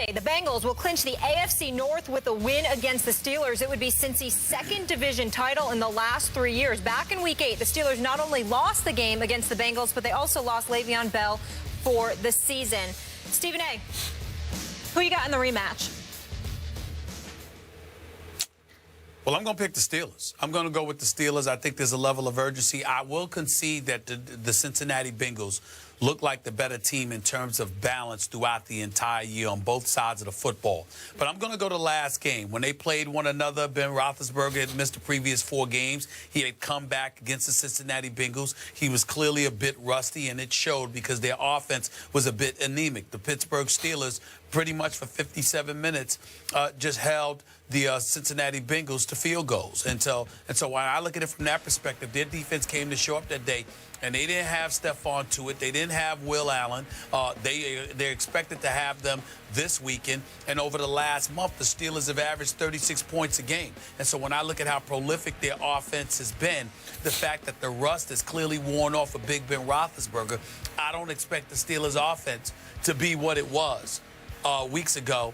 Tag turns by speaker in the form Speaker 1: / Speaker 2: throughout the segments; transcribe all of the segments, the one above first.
Speaker 1: Sunday, the Bengals will clinch the AFC North with a win against the Steelers. It would be Cincy's second division title in the last 3 years. Back in Week 8, the Steelers not only lost the game against the Bengals, but they also lost Le'Veon Bell for the season. Stephen A., who you got in the rematch?
Speaker 2: Well, I'm going to pick the Steelers. I'm going to go with the Steelers. I think there's a level of urgency. I will concede that the Cincinnati Bengals look like the better team in terms of balance throughout the entire year on both sides of the football. But I'm going to go to the last game. When they played one another, Ben Roethlisberger had missed the previous 4 games. He had come back against the Cincinnati Bengals. He was clearly a bit rusty, and it showed because their offense was a bit anemic. The Pittsburgh Steelers pretty much for 57 minutes just held the Cincinnati Bengals to field goals. And so when I look at it from that perspective, their defense came to show up that day, and they didn't have Stephon Tuitt. They didn't have Will Allen. They're expected to have them this weekend. And over the last month, the Steelers have averaged 36 points a game. And so when I look at how prolific their offense has been, the fact that the rust is clearly worn off of Big Ben Roethlisberger, I don't expect the Steelers' offense to be what it was weeks ago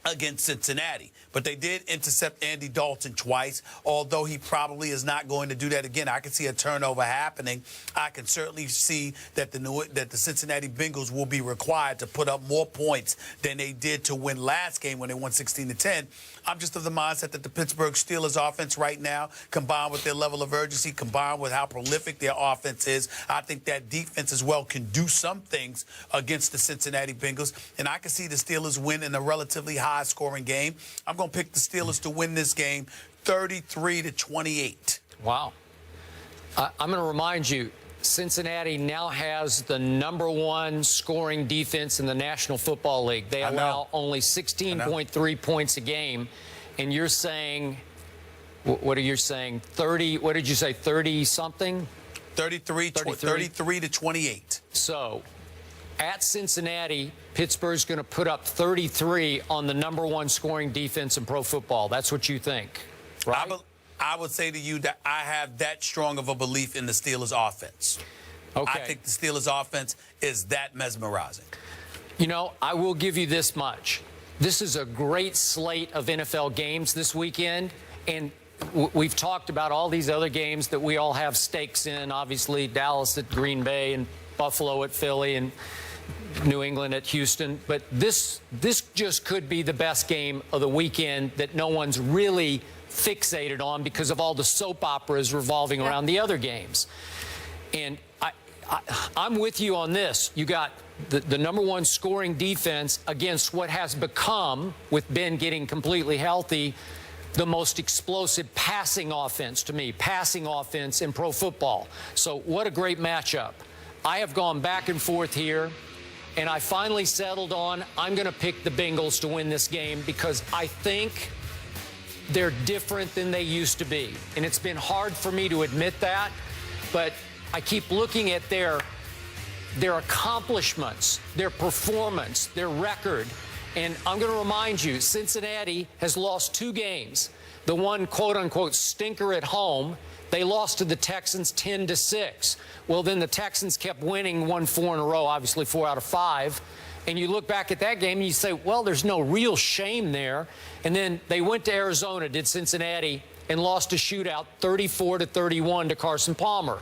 Speaker 2: against Cincinnati. But they did intercept Andy Dalton twice, although he probably is not going to do that again. I can see a turnover happening. I can certainly see that the Cincinnati Bengals will be required to put up more points than they did to win last game when they won 16-10. I'm just of the mindset that the Pittsburgh Steelers offense right now, combined with their level of urgency, combined with how prolific their offense is, I think that defense as well can do some things against the Cincinnati Bengals. And I can see the Steelers win in a relatively high-scoring game. I'm going to pick the Steelers to win this game 33-28.
Speaker 3: Wow. I'm going to remind you, Cincinnati now has the #1 scoring defense in the National Football League. They allow only 16.3 points a game. And you're saying, what are you saying, 30, what did you say, 30-something?
Speaker 2: 33-28.
Speaker 3: So, at Cincinnati, Pittsburgh's going to put up 33 on the #1 scoring defense in pro football. That's what you think, right?
Speaker 2: I would say to you that I have that strong of a belief in the Steelers' offense.
Speaker 3: Okay.
Speaker 2: I think the Steelers' offense is that mesmerizing.
Speaker 3: You know, I will give you this much. This is a great slate of NFL games this weekend, and we've talked about all these other games that we all have stakes in, obviously Dallas at Green Bay and Buffalo at Philly and New England at Houston. But this just could be the best game of the weekend that no one's really fixated on because of all the soap operas revolving around the other games. And I'm with you on this. You got the #1 scoring defense against what has become, with Ben getting completely healthy, the most explosive passing offense to me, passing offense in pro football. So what a great matchup. I have gone back and forth here, and I finally settled on I'm going to pick the Bengals to win this game because I think they're different than they used to be. And it's been hard for me to admit that, but I keep looking at their accomplishments, their performance, their record. And I'm going to remind you, Cincinnati has lost 2 games. The one, quote-unquote, stinker at home, they lost to the Texans 10-6. Well, then the Texans kept winning, won 4 in a row, obviously 4 out of 5. And you look back at that game and you say, well, there's no real shame there. And then they went to Arizona, did Cincinnati, and lost a shootout 34-31 to Carson Palmer.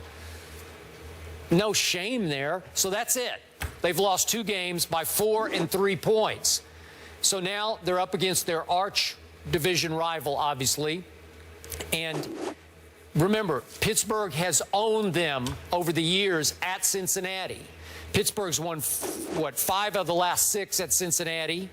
Speaker 3: No shame there. So that's it. They've lost 2 games by 4 and 3 points. So now they're up against their arch division rival, obviously. And remember, Pittsburgh has owned them over the years at Cincinnati. Pittsburgh's won, 5 of the last 6 at Cincinnati.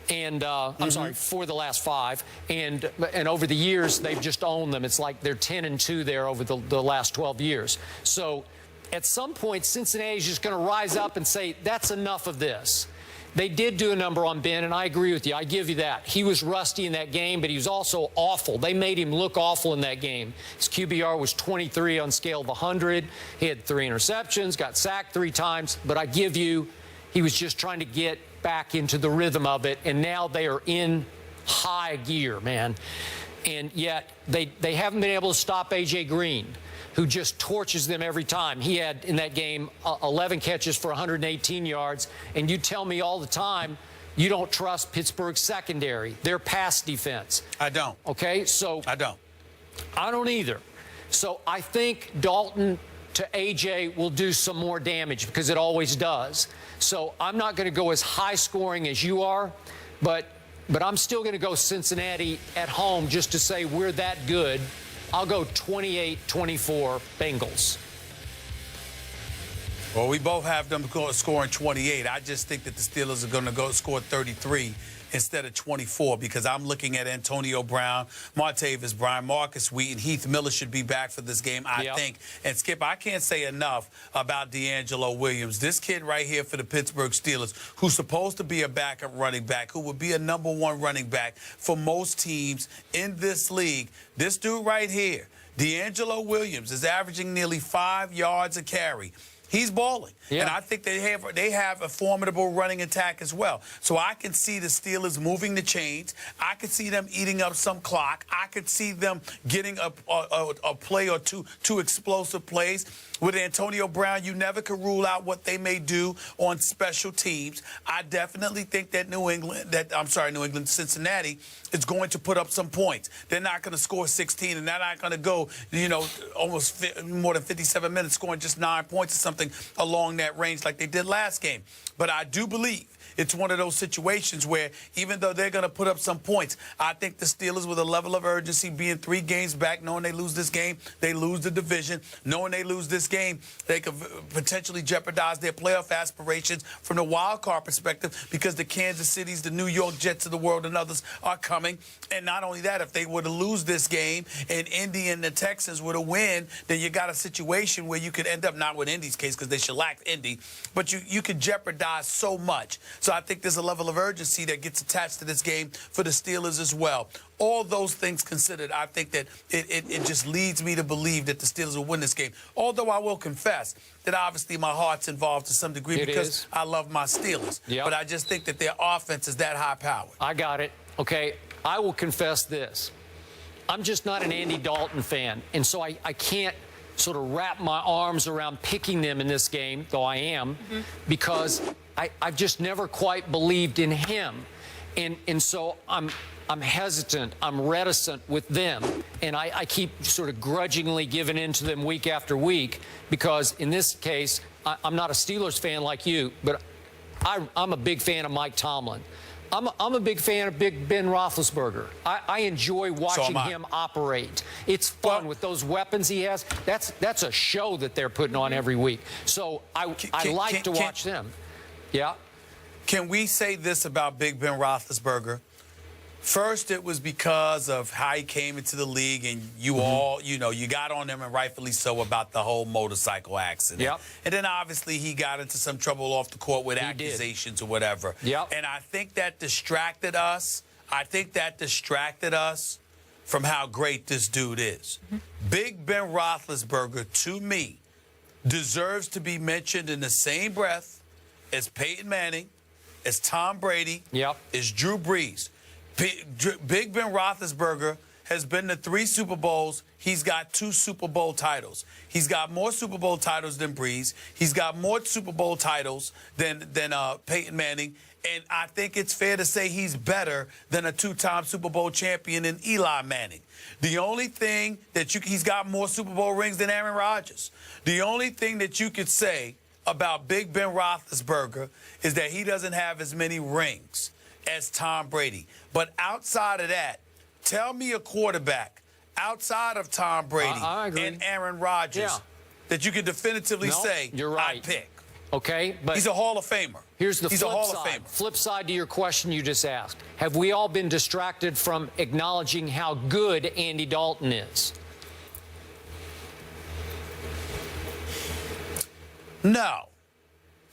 Speaker 3: And, I'm sorry, 4 of the last 5. And over the years, they've just owned them. It's like they're 10-2 there over the last 12 years. So at some point, Cincinnati's just going to rise up and say, that's enough of this. They did do a number on Ben, and I agree with you. I give you that. He was rusty in that game, but he was also awful. They made him look awful in that game. His QBR was 23 on scale of 100. He had 3 interceptions, got sacked 3 times. But I give you, he was just trying to get back into the rhythm of it, and now they are in high gear, man. And yet they haven't been able to stop A.J. Green, who just torches them every time. He had, in that game, 11 catches for 118 yards. And you tell me all the time, You don't trust Pittsburgh's secondary, their pass defense.
Speaker 2: I don't.
Speaker 3: Okay, so
Speaker 2: I don't.
Speaker 3: I don't either. So I think Dalton to AJ will do some more damage because it always does. So I'm not going to go as high scoring as you are, but I'm still going to go Cincinnati at home just to say we're that good. I'll go 28-24 Bengals.
Speaker 2: Well, we both have them scoring 28. I just think that the Steelers are going to go score 33 instead of 24 because I'm looking at Antonio Brown, Martavis Bryant, Marcus Wheaton, Heath Miller should be back for this game, I think. And, Skip, I can't say enough about D'Angelo Williams. This kid right here for the Pittsburgh Steelers, who's supposed to be a backup running back, who would be a #1 running back for most teams in this league. This dude right here, D'Angelo Williams, is averaging nearly 5 yards a carry. He's balling. Yeah. And I think they have a formidable running attack as well. So I can see the Steelers moving the chains. I could see them eating up some clock. I could see them getting a play or two explosive plays. With Antonio Brown, you never can rule out what they may do on special teams. I definitely think that Cincinnati is going to put up some points. They're not going to score 16, and they're not going to go, almost more than 57 minutes scoring just 9 points or something along that range like they did last game. But I do believe it's one of those situations where even though they're going to put up some points, I think the Steelers with a level of urgency, being 3 games back, knowing they lose this game, they lose the division, knowing they lose this game, they could potentially jeopardize their playoff aspirations from the wild card perspective because the Kansas Cities, the New York Jets of the world and others are coming. And not only that, if they were to lose this game and Indy and the Texans were to win, then you got a situation where you could end up, not with Indy's case because they shellacked Indy, but you could jeopardize so much. So I think there's a level of urgency that gets attached to this game for the Steelers as well. All those things considered, I think that it just leads me to believe that the Steelers will win this game. Although I will confess that obviously my heart's involved to some degree because I love my Steelers. Yep. But I just think that their offense is that high-powered.
Speaker 3: I got it. Okay, I will confess this. I'm just not an Andy Dalton fan, and so I can't sort of wrap my arms around picking them in this game, though I am, because I've just never quite believed in him. And so I'm hesitant, I'm reticent with them, and I keep sort of grudgingly giving in to them week after week because in this case, I'm not a Steelers fan like you, but I'm a big fan of Mike Tomlin. I'm a big fan of Big Ben Roethlisberger. I enjoy watching him operate. It's fun with those weapons he has. That's a show that they're putting on every week. So I like to watch them. Yeah.
Speaker 2: Can we say this about Big Ben Roethlisberger? First, it was because of how he came into the league, and you all, you got on him, and rightfully so, about the whole motorcycle accident. Yep. And then, obviously, he got into some trouble off the court with accusations or whatever. Yep. And I think that distracted us. From how great this dude is. Big Ben Roethlisberger, to me, deserves to be mentioned in the same breath as Peyton Manning, as Tom Brady, as Drew Brees. Big Ben Roethlisberger has been to 3 Super Bowls. He's got 2 Super Bowl titles. He's got more Super Bowl titles than Brees. He's got more Super Bowl titles than Peyton Manning. And I think it's fair to say he's better than a 2-time Super Bowl champion in Eli Manning. The only thing that he's got more Super Bowl rings than Aaron Rodgers. The only thing that you could say about Big Ben Roethlisberger is that he doesn't have as many rings as Tom Brady. But outside of that, tell me a quarterback outside of Tom Brady and Aaron Rodgers that you can definitively say I'd pick.
Speaker 3: Okay, but
Speaker 2: he's a Hall of Famer.
Speaker 3: Here's the
Speaker 2: flip side.
Speaker 3: Flip side to your question you just asked. Have we all been distracted from acknowledging how good Andy Dalton is?
Speaker 2: No.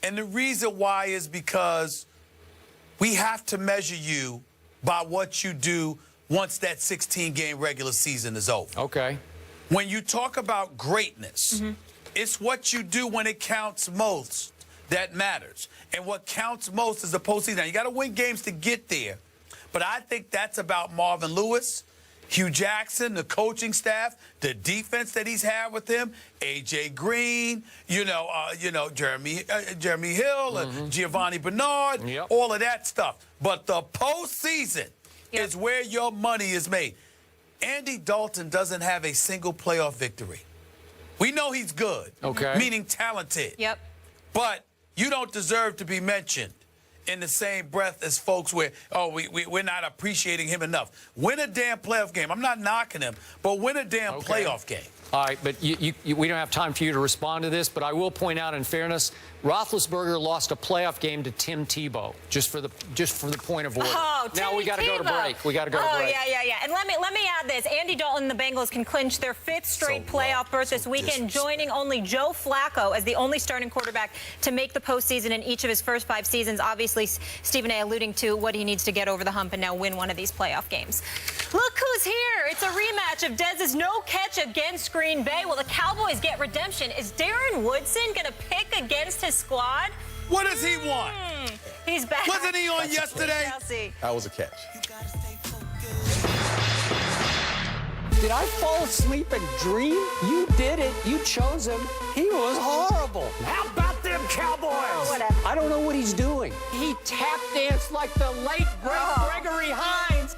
Speaker 2: And the reason why is because we have to measure you by what you do once that 16-game regular season is over.
Speaker 3: Okay.
Speaker 2: When you talk about greatness, it's what you do when it counts most that matters. And what counts most is the postseason. Now, you got to win games to get there. But I think that's about Marvin Lewis. Hugh Jackson, the coaching staff, the defense that he's had with him, A.J. Green, Jeremy Hill, and Giovanni Bernard, all of that stuff. But the postseason is where your money is made. Andy Dalton doesn't have a single playoff victory. We know he's good, meaning talented.
Speaker 1: Yep.
Speaker 2: But you don't deserve to be mentioned in the same breath as folks where, we're not appreciating him enough. Win a damn playoff game. I'm not knocking him, but win a damn playoff game.
Speaker 3: All right, but we don't have time for you to respond to this, but I will point out, in fairness, Roethlisberger lost a playoff game to Tim Tebow, just for the point of order.
Speaker 1: Oh,
Speaker 3: now we got to go to break. We got to go to break.
Speaker 1: Yeah. And let me add this. Andy Dalton and the Bengals can clinch their 5th straight playoff berth this weekend, joining only Joe Flacco as the only starting quarterback to make the postseason in each of his first 5 seasons. Obviously, Stephen A. alluding to what he needs to get over the hump and now win one of these playoff games. Look who's here. It's a rematch of Dez's no catch against Green Bay. Will the Cowboys get redemption? Is Darren Woodson going to pick against his squad?
Speaker 2: What does he want?
Speaker 1: He's back.
Speaker 2: Wasn't he on yesterday?
Speaker 4: That was a catch.
Speaker 3: Did I fall asleep and dream? You did it. You chose him. He was horrible. How about them Cowboys?
Speaker 1: Oh, whatever.
Speaker 3: I don't know what he's doing. He tap danced like the late, great Gregory Hines.